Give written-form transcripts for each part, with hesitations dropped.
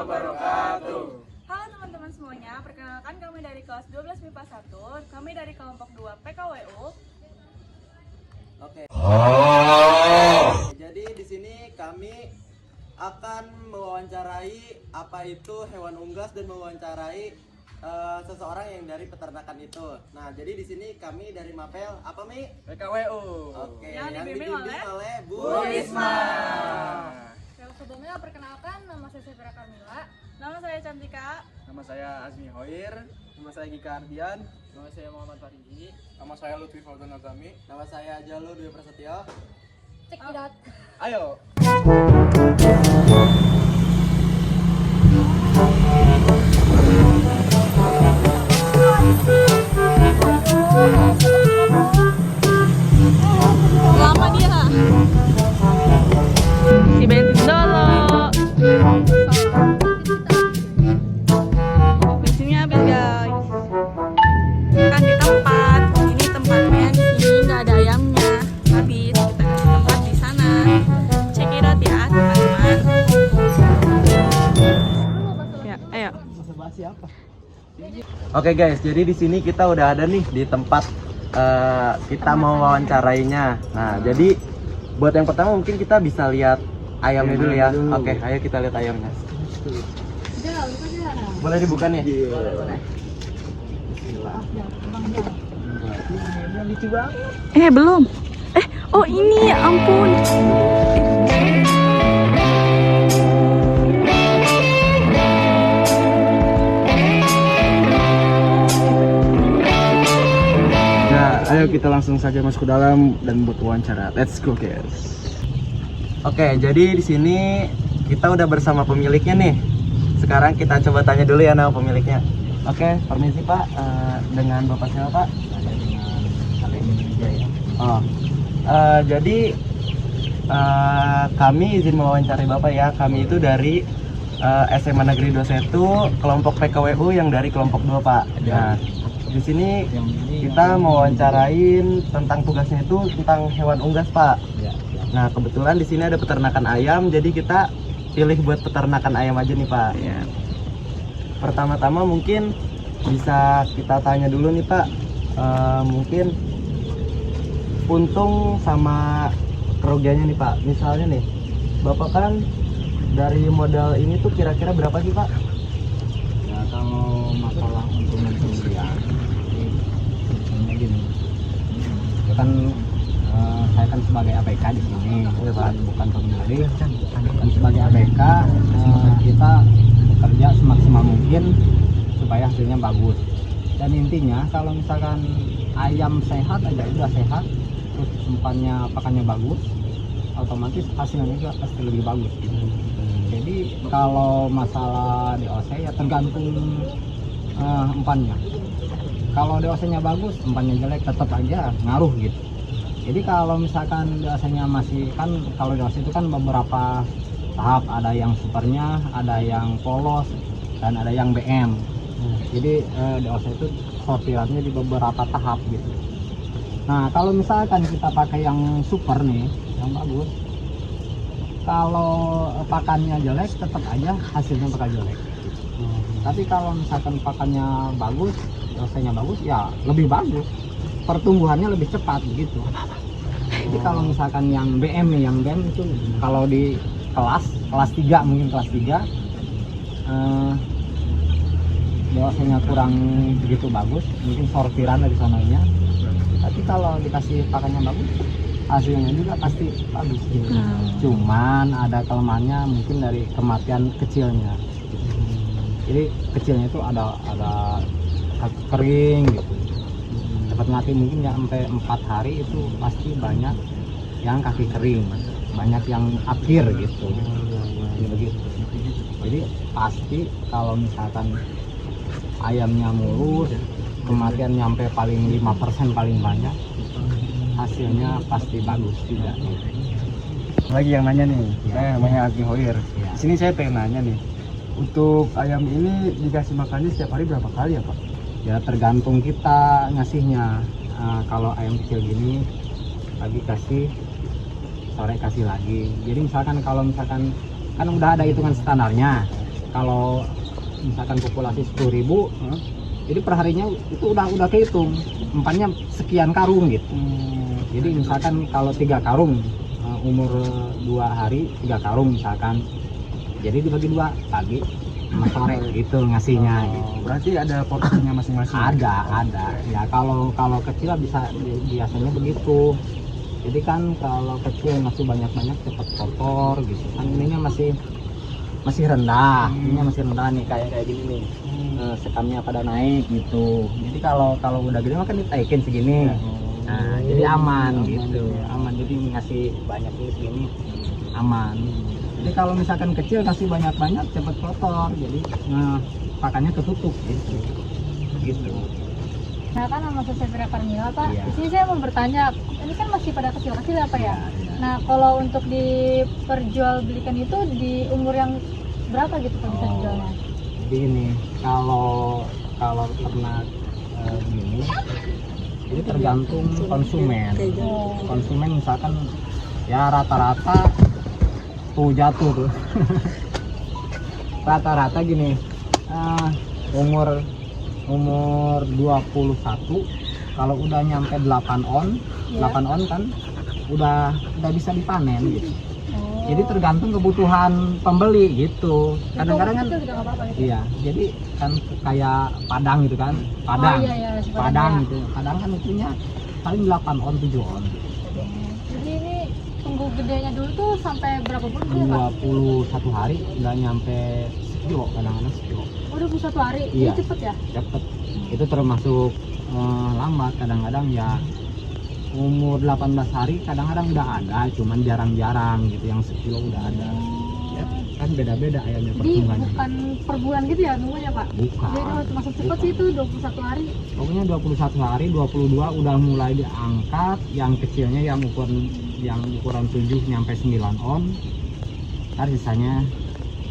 wabarakatuh. Halo teman-teman semuanya, perkenalkan kami dari kelas 12 MIPA 1. Kami dari kelompok 2 PKWU. Oke. Jadi di sini kami akan mewawancarai apa itu hewan unggas dan mewawancarai seseorang yang dari peternakan itu. Nah, jadi di sini kami dari Mapel apa Mi? PKWU. Oke, Yang yang dibimbing dibimbing oleh Bu Risma. Sebelumnya perkenalkan, nama saya Sefira Kamila. Nama saya Cantika. Nama saya Azmi Hoir. Nama saya Gika Ardian. Nama saya Muhammad Fariji. Nama saya Lutfi Fauzan Azami. Nama saya Jalur Dwi Prasetyo. Cek idat. Ayo. Lama dia. Si bensin dulu. Bensinnya habis guys. Kan di tempat. Ini tempatnya di sini nggak ada ayamnya. Habis kita kasih tempat di sana. Check it out ya teman-teman. Ya, ayo. Oke guys, jadi di sini kita udah ada nih di tempat kita mau wawancarainya. Nah, jadi buat yang pertama mungkin kita bisa lihat ayamnya dulu ya. Oke, ayo kita lihat ayamnya. Boleh dibuka nih? Belum. Oh ini ya ampun. Ayo kita langsung saja masuk ke dalam dan buat wawancara. Let's go guys. Oke, jadi di sini kita udah bersama pemiliknya nih. Sekarang kita coba tanya dulu ya nama pemiliknya. Oke, permisi Pak. Dengan Bapak siapa Pak? Saya dengan Salim Wijaya. Oh, jadi kami izin mewawancari Bapak ya. Kami itu dari SMA Negeri 21 kelompok PKWU yang dari kelompok 2 Pak. Nah, di sini kita mau wawancarain tentang tugasnya itu tentang hewan unggas Pak. Ya. Nah, kebetulan di sini ada peternakan ayam, jadi kita pilih buat peternakan ayam aja nih Pak. Ya. Pertama-tama mungkin bisa kita tanya dulu nih Pak, mungkin untung sama kerugiannya nih Pak. Misalnya nih, Bapak kan dari modal ini tuh kira-kira berapa sih Pak? Ya kalau masalah untuk kerugian, ini gini. Ya kan saya kan sebagai ABK di sini, bukan pemilik. Dan sebagai ABK kita bekerja semaksimal mungkin supaya hasilnya bagus. Dan intinya kalau misalkan ayam sehat aja udah sehat, terus umpannya pakannya bagus, otomatis hasilnya juga pasti lebih bagus. Jadi kalau masalah DOC ya tergantung umpannya. Kalau DOC-nya bagus, umpannya jelek tetap aja ngaruh gitu. Jadi kalau misalkan DOC-nya masih kan, kalau DOC itu kan beberapa tahap, ada yang supernya, ada yang polos, dan ada yang BM. Jadi DOC itu sortirannya di beberapa tahap gitu. Nah kalau misalkan kita pakai yang super nih, yang bagus, kalau pakannya jelek tetap aja hasilnya bakal jelek. Tapi kalau misalkan pakannya bagus, DOC-nya bagus, ya lebih bagus, pertumbuhannya lebih cepat begitu. Jadi kalau misalkan yang BM nih, yang BM itu kalau di kelas 3 mungkin kelas 3 DOC-nya kurang begitu bagus, mungkin sortiran dari sononya. Tapi kalau dikasih pakannya bagus, hasilnya juga pasti bagus gitu. Cuman ada kelemahannya mungkin dari kematian kecilnya. Jadi kecilnya itu ada kaki kering gitu. Dapat mati mungkin ya sampai 4 hari itu pasti banyak yang kaki kering, banyak yang akhir gitu. Jadi begitu. Jadi pasti kalau misalkan ayamnya mulus, kematian nyampe paling 5% paling banyak, hasilnya pasti bagus tidak. Lagi yang nanya nih, saya namanya Azmi Hoir. Ya. Di sini saya pengen nanya nih, untuk ayam ini dikasih makannya setiap hari berapa kali ya Pak? Ya tergantung kita ngasihnya. Kalau ayam kecil gini pagi kasih, sore kasih lagi. Jadi misalkan kalau misalkan kan udah ada hitungan standarnya. kalau misalkan populasi 10.000, jadi perharinya itu udah kehitung empatnya sekian karung gitu. Jadi misalkan kalau 3 karung, umur 2 hari 3 karung misalkan, jadi dibagi 2, pagi sama sore gitu ngasihnya gitu. Berarti ada porsinya masing-masing? Ada ya. Kalau kecil biasanya begitu. Jadi kan kalau kecil masih banyak cepat kotor gitu kan, ininya masih rendah, ininya masih rendah nih kayak gini nih. Sekamnya pada naik gitu. Jadi kalau udah gede mah kan ditaikin segini. Nah, jadi aman gitu. Aman, jadi ngasih banyak ini segini aman. Jadi kalau misalkan kecil kasih banyak cepat kotor. Jadi pakannya ketutup gitu. Nah kan nama saya Safira Carmila Pak. Iya. Di sini saya mau bertanya, ini kan masih pada kecil-kecil ya Pak ya? Iya. Nah kalau untuk diperjualbelikan itu di umur yang berapa gitu Pak bisa dijualnya? Jadi ini kalau ternak gini, jadi tergantung konsumen. Konsumen misalkan ya rata-rata tuh jatuh tuh. Rata-rata gini, umur 21, kalau udah nyampe 8 on, 8 on kan udah bisa dipanen gitu. Jadi tergantung kebutuhan pembeli gitu. Kadang-kadang kan iya, jadi kan kayak padang gitu kan. Padang. Padang gitu. Kadang kan itunya paling 8 on 7 on. Jadi ini tunggu gedenya dulu tuh sampai berapa bulan ya Pak? 21 hari nggak nyampe sekilo, kadang-kadang sekilo. Oh 21 hari? Iya. Ini cepet ya? Cepet. Itu termasuk lambat, kadang-kadang ya umur 18 hari kadang-kadang udah ada, cuman jarang-jarang gitu yang sekilo udah ada. Ya, kan beda-beda ayamnya Jadi pertumbuhannya. bukan per bulan gitu ya nunggunya Pak? Bukan. Jadi kalau masuk cepet sih itu 21 hari. Pokoknya 21 hari, 22 udah mulai diangkat, yang kecilnya yang ukuran 7 nyampe 9 on. Ntar sisanya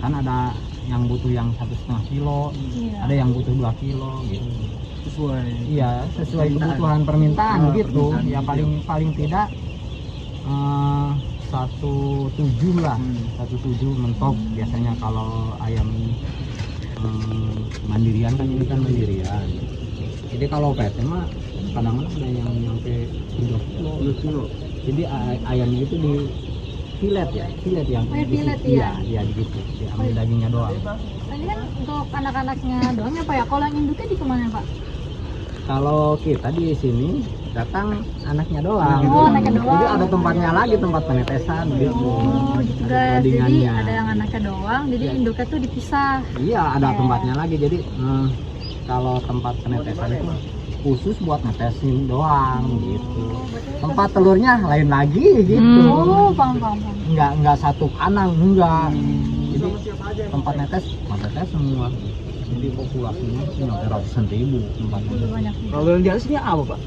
kan ada yang butuh yang 1,5 kilo, Iya. ada yang butuh 2 kilo gitu. Sesuai kebutuhan permintaan gitu. Ya paling tidak 1,7 lah, 1,7 mentok biasanya kalau ayam mandirian kan, ini kan mandirian. Jadi kalau PT mah kadang-kadang ada yang nyampe 3 kilo. Jadi ayamnya itu di filet yang Filet ya? Iya gitu, diambil dagingnya doang. Nah, ini kan untuk anak-anaknya doang ya Pak ya? Kalau yang induknya di kemana Pak? Kalau kita di sini datang anaknya doang. Oh, anaknya doang. Jadi ada tempatnya lagi, tempat penetesan gitu. Oh gitu guys, jadi Loadingannya. ada yang anaknya doang, jadi induknya tuh dipisah. Iya, ada Oke. tempatnya lagi. Jadi kalau tempat penetesan itu khusus buat netesin doang gitu. Tempat telurnya lain lagi gitu. Oh, paham. Enggak satu kandang, enggak. Jadi tempat netes semua. Jadi populasinya sih nyampe ratusan ribu tempatnya. Udah banyak. Kalau yang di atas ini apa Pak?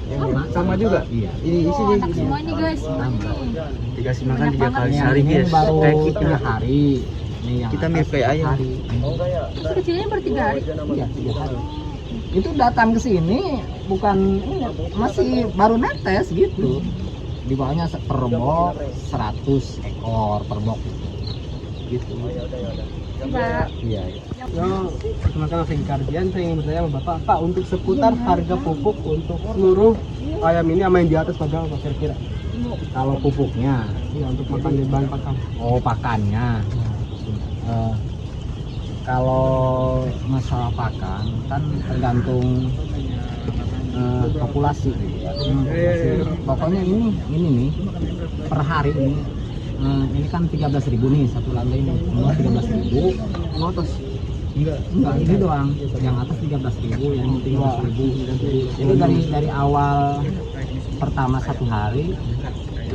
Sama juga? Iya. Ini Oh, isinya anak semua ini guys, semua ini. dikasih makan Banyak 3 banget. kali Ini sehari yang guys. ini baru Kayak kita. 3 hari. Ini yang Kita atas mirip kayak ayam. hari. Terus kecilnya bertiga hari. Iya, 3 hari. Itu datang ke sini bukan ini, masih baru netes gitu. Di bawahnya per box 100 ekor per box gitu. Pak. Iya. Sementara Kardian, saya ingin bertanya sama Pak, untuk seputar harga pupuk untuk seluruh ayam ini sama yang di atas pada apa kira-kira? Kalau pupuknya, Iya, untuk makan di bahan pakan. oh pakannya. Kalau masalah pakan kan tergantung populasi. Pokoknya ini nih per hari ini kan 13.000 nih satu lantai ini, semua 13.000. Motos. Enggak, ini doang. Yang atas 13.000, yang 13.000. Jadi dari awal pertama 1 hari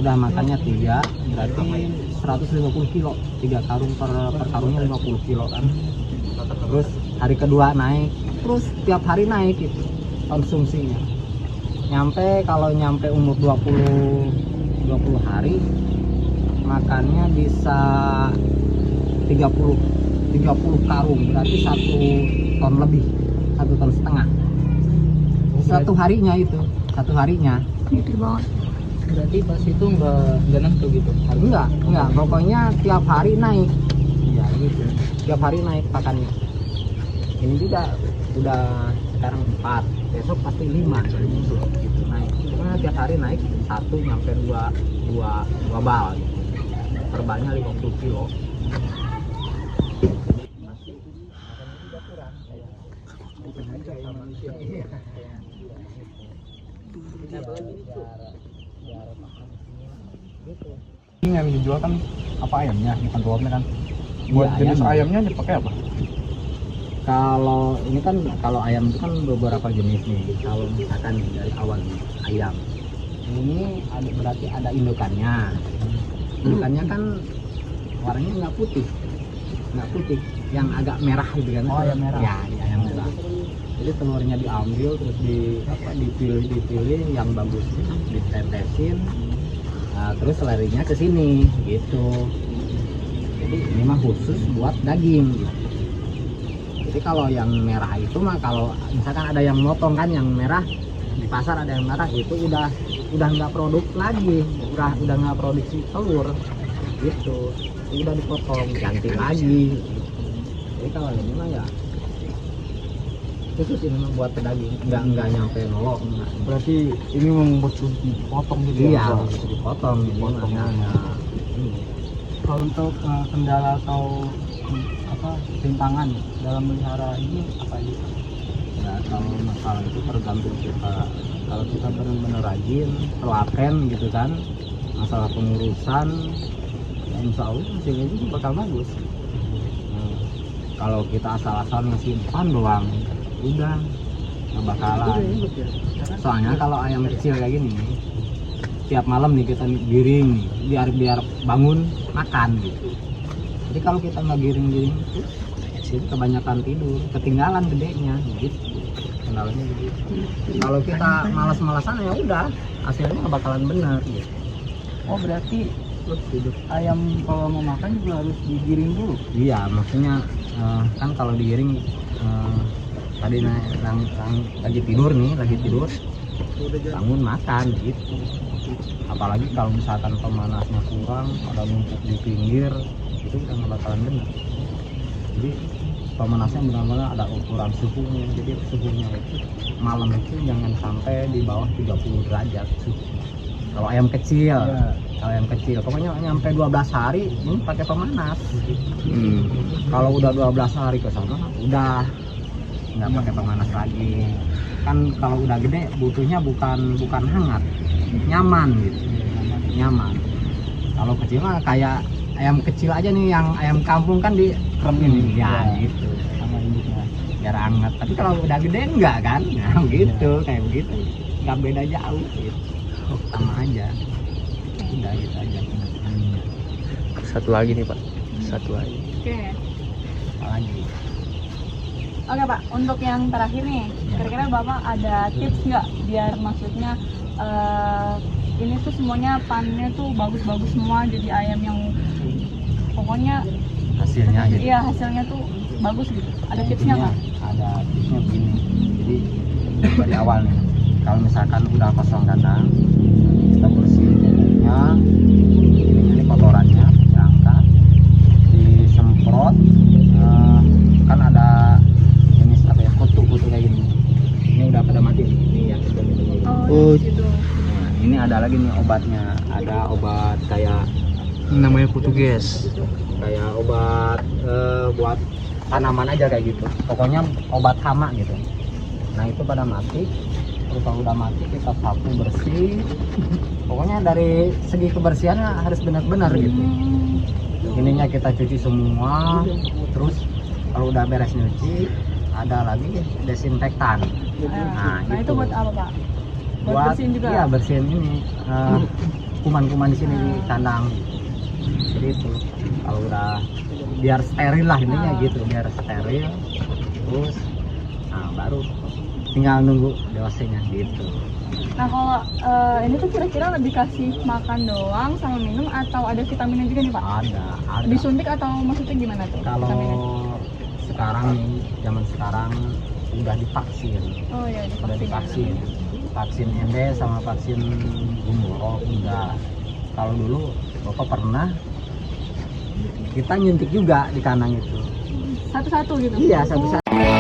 udah makannya 3, berarti 150 kilo. 3 karung per karungnya 50 kilo kan. Terus hari kedua naik, terus tiap hari naik itu konsumsinya. Kalau nyampe umur 20 hari makannya bisa 30 karung, berarti 1 ton lebih, 1,5 ton. Satu harinya itu, satu harinya. Gede banget. Berarti pas itu enggak nentu gitu. Enggak, pokoknya tiap hari naik. ya gitu. Tiap hari naik pakannya. Ini juga udah sekarang 4, besok pasti 5 gitu naik. Karena tiap hari naik 1 sampai 2 bal gitu. Per balnya 50 kilo. Ini yang dijual kan apa ayamnya, ikan tuapnya kan. Buat Iya, jenis ayam. ayamnya dipakai apa? Kalau ini kan kalau ayam itu kan beberapa jenis nih. Kalau misalkan dari awal nih, ayam ini ada berarti ada indukannya. Indukannya kan warnanya nggak putih, yang agak merah gitu kan. Oh, yang merah. Ya, yang merah. Jadi telurnya diambil terus dipilih yang bagus, ditetesin. Nah, terus larinya ke sini gitu. Jadi ini mah khusus buat daging gitu. Jadi kalau yang merah itu mah kalau misalkan ada yang motong kan yang merah di pasar ada yang merah itu udah nggak produk lagi, udah nggak produksi telur gitu. Itu udah dipotong ganti lagi. Jadi kalau ini mah ya khusus ini mah buat pedaging, nggak nyampe nolok. Berarti ini membuat dipotong gitu Iya, ya? harus dipotong. Dipotongnya. Ini. Kalau untuk kendala atau rintangan dalam melihara ini apa aja? Ya, kalau masalah itu tergantung kita. Kalau kita benar-benar rajin, telaten gitu kan, masalah pengurusan, ya insya Allah hasilnya itu bakal bagus. Nah, kalau kita asal-asal ngesimpan doang, udah nggak bakalan. Soalnya kalau ayam kecil kayak gini, tiap malam nih kita giring nih, biar bangun makan gitu. Jadi kalau kita nggak giring-giring itu kebanyakan tidur, ketinggalan gedenya gitu. Kendalanya begitu. Kalau kita malas-malasan ya udah hasilnya nggak bakalan benar gitu. Oh berarti Terus tidur. ayam kalau mau makan juga harus digiring dulu? Iya, maksudnya kan kalau digiring tadi lagi tidur nih, bangun makan gitu. Apalagi kalau misalkan pemanasnya kurang, ada numpuk di pinggir, itu udah nggak bakalan benar. Jadi pemanasnya benar-benar ada ukuran suhunya. Jadi suhunya itu malam itu jangan sampai di bawah 30 derajat suhu. Kalau ayam kecil, pokoknya nyampe 12 hari ini pakai pemanas. Kalau udah 12 hari ke sana udah nggak pakai pemanas lagi. Kan kalau udah gede butuhnya bukan hangat, nyaman gitu. Nyaman. Kalau kecil mah kayak ayam kecil aja nih, yang ayam kampung kan di krem ini ya gitu Sama induknya. biar hangat. Tapi kalau udah gede enggak kan, nah gitu kayak begitu, nggak beda jauh gitu, sama aja, udah gitu aja. Satu lagi nih Pak, satu lagi. Oke. Apalagi Oke Pak, untuk yang terakhir nih, kira-kira Bapak ada tips nggak biar maksudnya ini tuh semuanya panennya tuh bagus-bagus semua, jadi ayam yang pokoknya hasilnya aja. iya hasilnya tuh bagus gitu. Ada tipsnya nggak? Ada tipsnya begini. Jadi dari awal nih, kalau misalkan udah kosong kandang, kita bersihin pupuknya, ini kotorannya diangkat, disemprot. Kan ada jenis apa ya, kutu kayak gini. Ini udah pada mati nih, ini yang sudah ini. Oh, gitu. Nah, ini ada lagi nih obatnya, ada obat kayak Namanya kutu guys. kayak obat buat tanaman aja kayak gitu. Pokoknya obat hama gitu. Nah itu pada mati. Terus kalau udah mati kita sapu bersih. Pokoknya dari segi kebersihannya harus benar-benar gitu. Ininya kita cuci semua. Terus kalau udah beres nyuci, ada lagi desinfektan. Nah, itu buat apa Pak? Buat bersihin juga? Iya, bersihin ini kuman-kuman di sini di kandang. Jadi itu kalau udah biar steril lah intinya gitu, biar steril. Terus nah baru tinggal nunggu dewasanya gitu. Nah kalau ini tuh kira-kira lebih kasih makan doang sama minum atau ada vitaminnya juga nih Pak? Ada. Disuntik atau maksudnya gimana tuh? Kalau vitaminnya? sekarang nih, zaman sekarang udah divaksin. Oh iya, Udah divaksin. Vaksin MB sama vaksin gumboro udah. Kalau dulu Bapak pernah kita nyuntik juga di kandang itu. Satu-satu gitu? Iya, satu-satu.